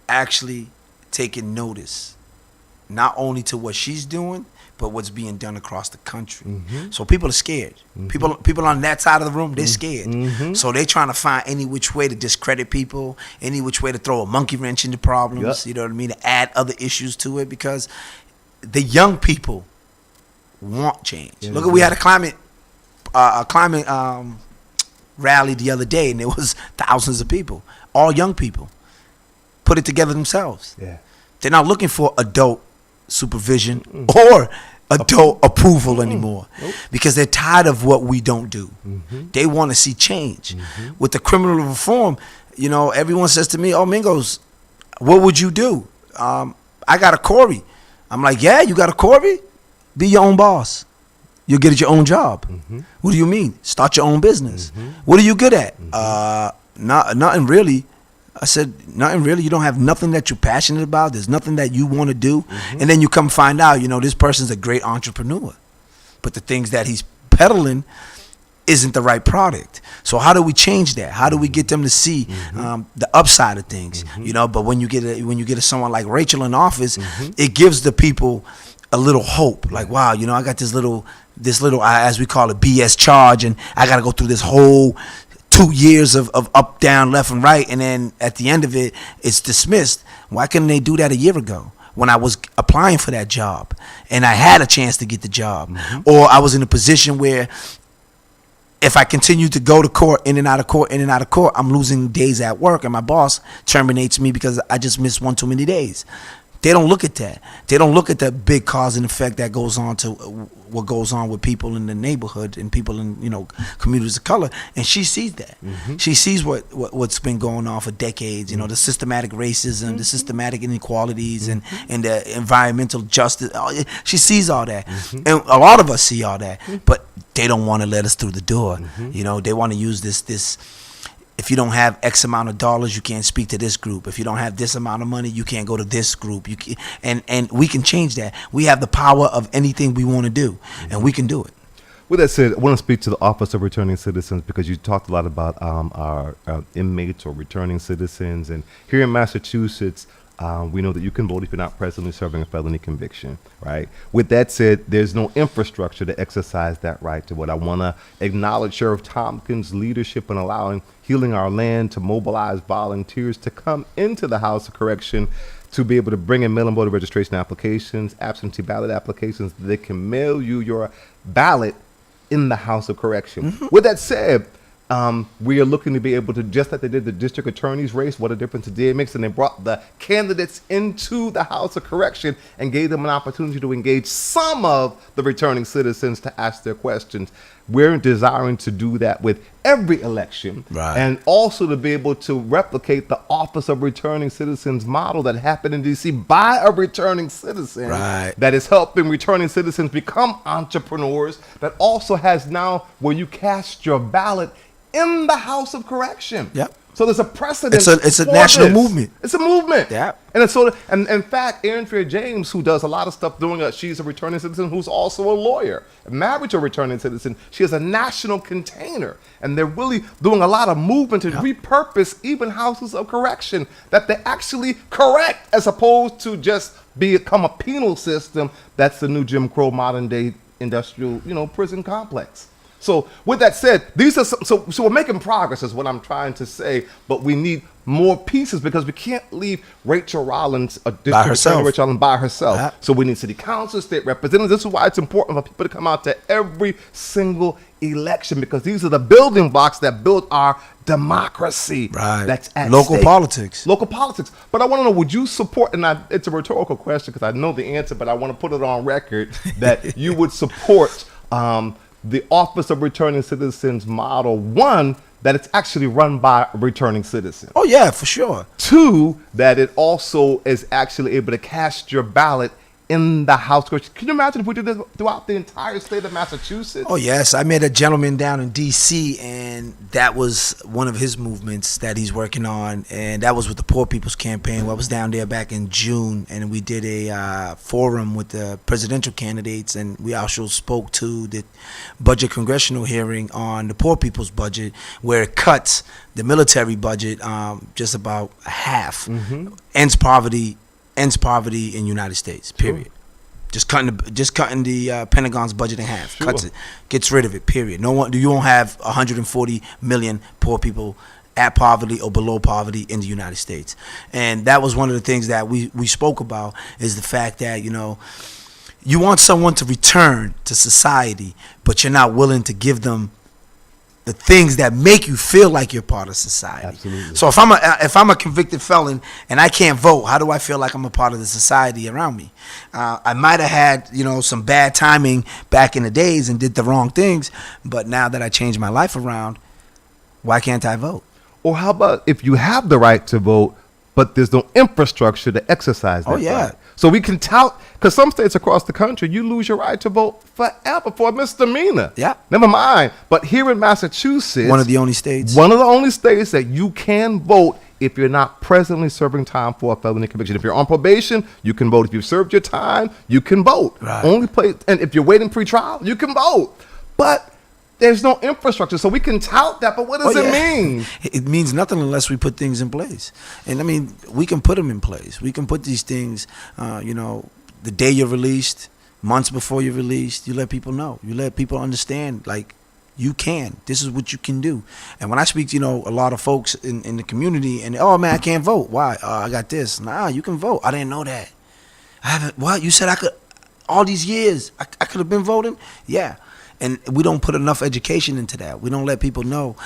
[SPEAKER 4] actually taking notice not only to what she's doing, but what's being done across the country. So people are scared. People on that side of the room, they're scared. So they're trying to find any which way to discredit people, any which way to throw a monkey wrench into problems, you know what I mean, to add other issues to it, because the young people want change. Look, we had a climate rally the other day, and there was thousands of people, all young people, put it together themselves. They're not looking for adult supervision or adult approval anymore, because they're tired of what we don't do. They want to see change. With the criminal reform, you know, everyone says to me, "Oh, Mingos, what would you do?" I got a Corey. I'm like, "Yeah, you got a Corey? Be your own boss. You'll get your own job." What do you mean? Start your own business. What are you good at? Nothing really. I said, nothing really. You don't have nothing that you're passionate about. There's nothing that you want to do. And then you come find out, you know, this person's a great entrepreneur, but the things that he's peddling isn't the right product. So how do we change that? How do we get them to see the upside of things? You know, but when you get someone like Rachel in office, it gives the people a little hope. Like, wow, you know, I got this little, as we call it, BS charge, and I got to go through this whole 2 years of up, down, left, and right, and then at the end of it, it's dismissed. Why couldn't they do that a year ago when I was applying for that job and I had a chance to get the job? Or I was in a position where if I continue to go to court, in and out of court, I'm losing days at work, and my boss terminates me because I just missed one too many days. They don't look at that. They don't look at the big cause and effect that goes on to what goes on with people in the neighborhood and people in, you know, communities of color. And she sees that. She sees what's been going on for decades. You know, the systematic racism, the systematic inequalities, and the environmental justice. She sees all that, and a lot of us see all that. But they don't want to let us through the door. You know, they want to use this. If you don't have X amount of dollars, you can't speak to this group. If you don't have this amount of money, you can't go to this group. And we can change that. We have the power of anything we want to do, and we can do it.
[SPEAKER 3] With that said, I want to speak to the Office of Returning Citizens, because you talked a lot about our inmates or returning citizens. And here in Massachusetts, we know that you can vote if you're not presently serving a felony conviction, right? With that said, there's no infrastructure to exercise that right to vote. I want to acknowledge Sheriff Tompkins' leadership in allowing Healing Our Land to mobilize volunteers to come into the House of Correction to be able to bring in mail-in voter registration applications, absentee ballot applications. They can mail you your ballot in the House of Correction. With that said, we are looking to be able to, just like they did the district attorney's race, what a difference it did makes, and they brought the candidates into the House of Correction and gave them an opportunity to engage some of the returning citizens to ask their questions. We're desiring to do that with every election, and also to be able to replicate the Office of Returning Citizens model that happened in D.C. by a returning citizen that is helping returning citizens become entrepreneurs, that also has now where you cast your ballot in the House of Correction. So there's a precedent.
[SPEAKER 4] It's a national movement.
[SPEAKER 3] It's a movement. And it's sort of, and in fact, Andrea James, who does a lot of stuff doing she's a returning citizen who's also a lawyer, married to a returning citizen. She has a national container, and they're really doing a lot of movement to repurpose even houses of correction, that they actually correct, as opposed to just become a penal system. That's the new Jim Crow modern day industrial, prison complex. So with that said, these are so we're making progress, is what I'm trying to say, but we need more pieces, because we can't leave Rachel Rollins,
[SPEAKER 4] by herself.
[SPEAKER 3] By herself. So we need city council, state representatives. This is why it's important for people to come out to every single election, because these are the building blocks that build our democracy. That's at
[SPEAKER 4] local
[SPEAKER 3] stake.
[SPEAKER 4] Politics.
[SPEAKER 3] Local politics. But I want to know, would you support, and it's a rhetorical question because I know the answer, but I want to put it on record, that you would support the Office of Returning Citizens model. One, that it's actually run by a returning citizen.
[SPEAKER 4] Oh, yeah, for sure.
[SPEAKER 3] Two, that it also is actually able to cast your ballot in the House. Can you imagine if we did this throughout the entire state of Massachusetts?
[SPEAKER 4] Oh, yes. I met a gentleman down in D.C., and that was one of his movements that he's working on, and that was with the Poor People's Campaign. I was down there back in June, and we did a forum with the presidential candidates, and we also spoke to the budget congressional hearing on the Poor People's budget, where it cuts the military budget just about half, ends poverty ends poverty in the United States. Period. Just cutting the Pentagon's budget in half.
[SPEAKER 3] Sure.
[SPEAKER 4] Cuts it. Gets rid of it. Period. You won't have 140 million poor people at poverty or below poverty in the United States. And that was one of the things that we spoke about, is the fact that, you want someone to return to society, but you're not willing to give them the things that make you feel like you're part of society.
[SPEAKER 3] Absolutely.
[SPEAKER 4] So if I'm a convicted felon and I can't vote, how do I feel like I'm a part of the society around me? I might have had some bad timing back in the days and did the wrong things, but now that I changed my life around, why can't I vote?
[SPEAKER 3] Or how about if you have the right to vote, but there's no infrastructure to exercise that right? So we can tout, because some states across the country, you lose your right to vote forever for a misdemeanor.
[SPEAKER 4] Yeah.
[SPEAKER 3] Never mind. But here in Massachusetts,
[SPEAKER 4] one of the only states
[SPEAKER 3] that you can vote if you're not presently serving time for a felony conviction. If you're on probation, you can vote. If you've served your time, you can vote.
[SPEAKER 4] Right.
[SPEAKER 3] Only place, and if you're waiting pre-trial, you can vote. But there's no infrastructure, so we can tout that, but what does it mean?
[SPEAKER 4] It means nothing unless we put things in place. And I mean, we can put them in place. We can put these things, the day you're released, months before you're released, you let people know. You let people understand, like, you can. This is what you can do. And when I speak to, a lot of folks in the community, and, oh, man, I can't vote. Why? I got this. Nah, you can vote. I didn't know that. I haven't, what? You said I could, all these years, I could have been voting? Yeah. And we don't put enough education into that. We don't let people know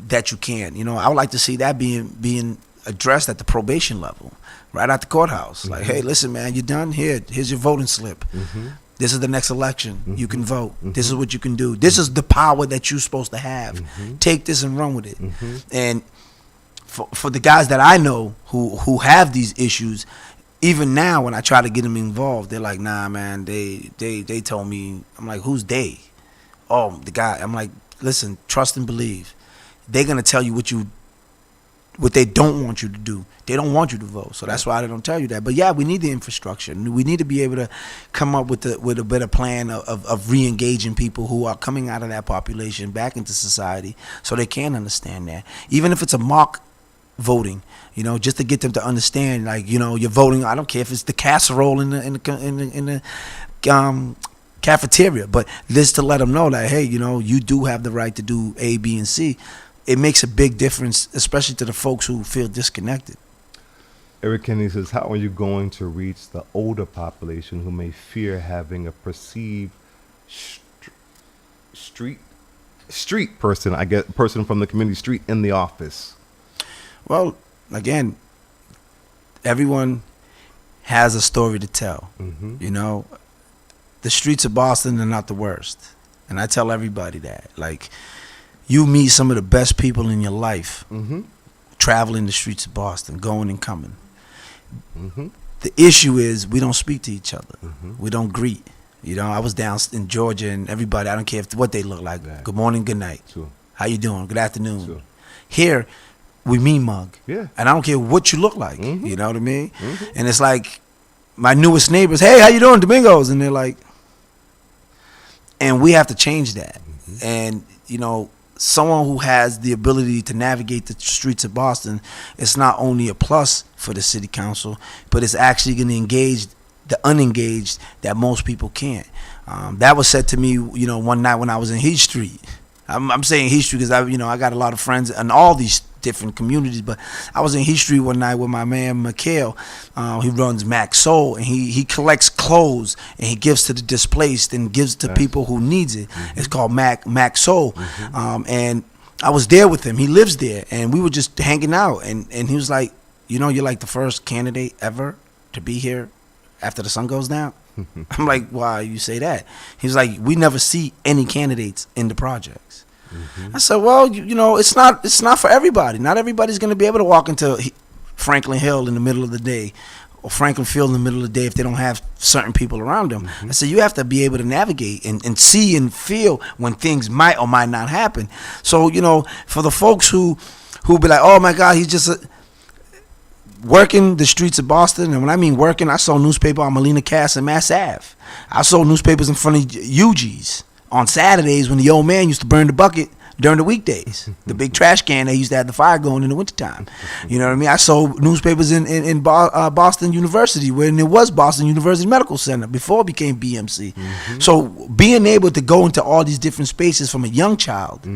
[SPEAKER 4] that you can. I would like to see that being addressed at the probation level, right at the courthouse. Mm-hmm. Like, hey, listen, man, you done? Here's your voting slip. Mm-hmm. This is the next election. Mm-hmm. You can vote. Mm-hmm. This is what you can do. This is the power that you're supposed to have. Mm-hmm. Take this and run with it. Mm-hmm. And for the guys that I know who have these issues, even now, when I try to get them involved, they're like, nah, man, they told me. I'm like, who's they? Oh, the guy. I'm like, listen, trust and believe. They're going to tell you what they don't want you to do. They don't want you to vote. So that's why they don't tell you that. But, yeah, we need the infrastructure. We need to be able to come up with a better plan of re-engaging people who are coming out of that population back into society so they can understand that. Even if it's a mock voting, just to get them to understand, like, you're voting. I don't care if it's the casserole in the cafeteria, but just to let them know that, hey, you do have the right to do A, B, and C. It makes a big difference, especially to the folks who feel disconnected.
[SPEAKER 3] Eric Kennedy says, how are you going to reach the older population who may fear having a perceived street person, person from the community street in the office?
[SPEAKER 4] Well, again, everyone has a story to tell. Mm-hmm. The streets of Boston are not the worst. And I tell everybody that. Like, you meet some of the best people in your life traveling the streets of Boston, going and coming. Mm-hmm. The issue is we don't speak to each other. Mm-hmm. We don't greet. I was down in Georgia, and everybody, I don't care what they look like. Right. Good morning, good night. Sure. How you doing? Good afternoon. Sure. Here, we mean mug. Yeah. And I don't care what you look like. Mm-hmm. You know what I mean? Mm-hmm. And it's like my newest neighbors, hey, how you doing, Domingos? And they're like, and we have to change that. Mm-hmm. And, someone who has the ability to navigate the streets of Boston, it's not only a plus for the city council, but it's actually going to engage the unengaged that most people can't. That was said to me, one night when I was in Heath Street. I'm saying Heath Street because I got a lot of friends in all these different communities, but I was in Heath Street one night with my man Mikhail. He runs Mac Soul, and he collects clothes and he gives to the displaced and gives to people who needs it. Mm-hmm. It's called Mac Soul. Mm-hmm. And I was there with him. He lives there, and we were just hanging out, and he was like, you're like the first candidate ever to be here after the sun goes down. I'm like, why you say that? He was like, we never see any candidates in the projects. Mm-hmm. I said, well, it's not for everybody. Not everybody's going to be able to walk into Franklin Hill in the middle of the day or Franklin Field in the middle of the day if they don't have certain people around them. Mm-hmm. I said, you have to be able to navigate and see and feel when things might or might not happen. So, for the folks who be like, oh, my God, he's just working the streets of Boston. And when I mean working, I saw newspaper on Molina Cass and Mass Ave. I saw newspapers in front of UG's on Saturdays when the old man used to burn the bucket during the weekdays. The big trash can, they used to have the fire going in the wintertime. You know what I mean? I sold newspapers in Boston University, when it was Boston University Medical Center, before it became BMC. So being able to go into all these different spaces from a young child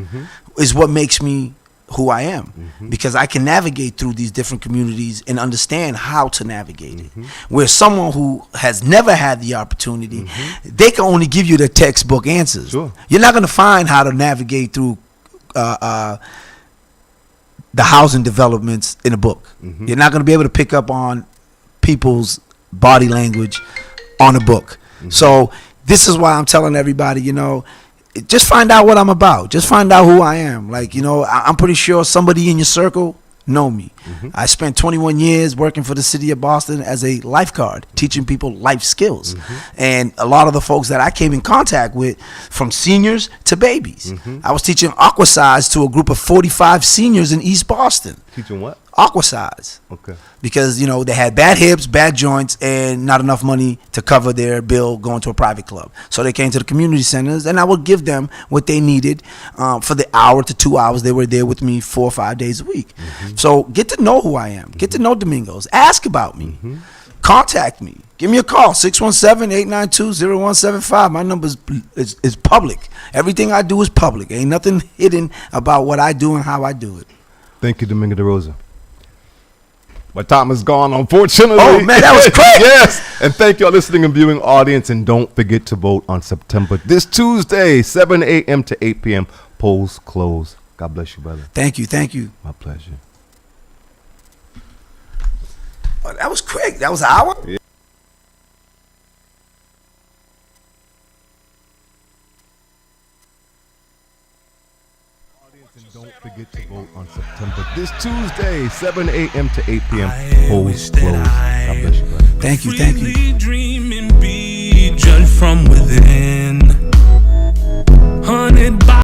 [SPEAKER 4] is what makes me who I am, because I can navigate through these different communities and understand how to navigate it. Where someone who has never had the opportunity, they can only give you the textbook answers.
[SPEAKER 3] Sure.
[SPEAKER 4] You're not going to find how to navigate through the housing developments in a book. You're not going to be able to pick up on people's body language on a book. So this is why I'm telling everybody, you know, just find out what I'm about. Just find out who I am. Like, you know, I'm pretty sure somebody in your circle know me. I spent 21 years working for the city of Boston as a lifeguard, teaching people life skills. And a lot of the folks that I came in contact with, from seniors to babies. I was teaching aquasize to a group of 45 seniors in East Boston.
[SPEAKER 3] Teaching what?
[SPEAKER 4] Aquasize.
[SPEAKER 3] Okay.
[SPEAKER 4] Because, you know, they had bad hips, bad joints, and not enough money to cover their bill going to a private club. So they came to the community centers, and I would give them what they needed for the hour to 2 hours they were there with me 4 or 5 days a week. So get to know who I am. Get to know Domingos. Ask about me. Contact me. Give me a call, 617-892-0175. My number is public. Everything I do is public. Ain't nothing hidden about what I do and how I do it.
[SPEAKER 3] Thank you, Domingos DaRosa. My time is gone, unfortunately.
[SPEAKER 4] Oh, man, that was quick.
[SPEAKER 3] Yes. And thank you, our listening and viewing audience. And don't forget to vote on September, this Tuesday, 7 a.m. to 8 p.m. Polls close. God bless you, brother.
[SPEAKER 4] Thank you. Thank you.
[SPEAKER 3] My pleasure.
[SPEAKER 4] Oh, that was quick. That was an hour?
[SPEAKER 3] Yeah. And don't forget to vote on September, this Tuesday, 7 a.m. to 8 p.m. Polls close. God bless you, brother.
[SPEAKER 4] Thank you. Thank you.
[SPEAKER 1] Freely dream and be judged from within.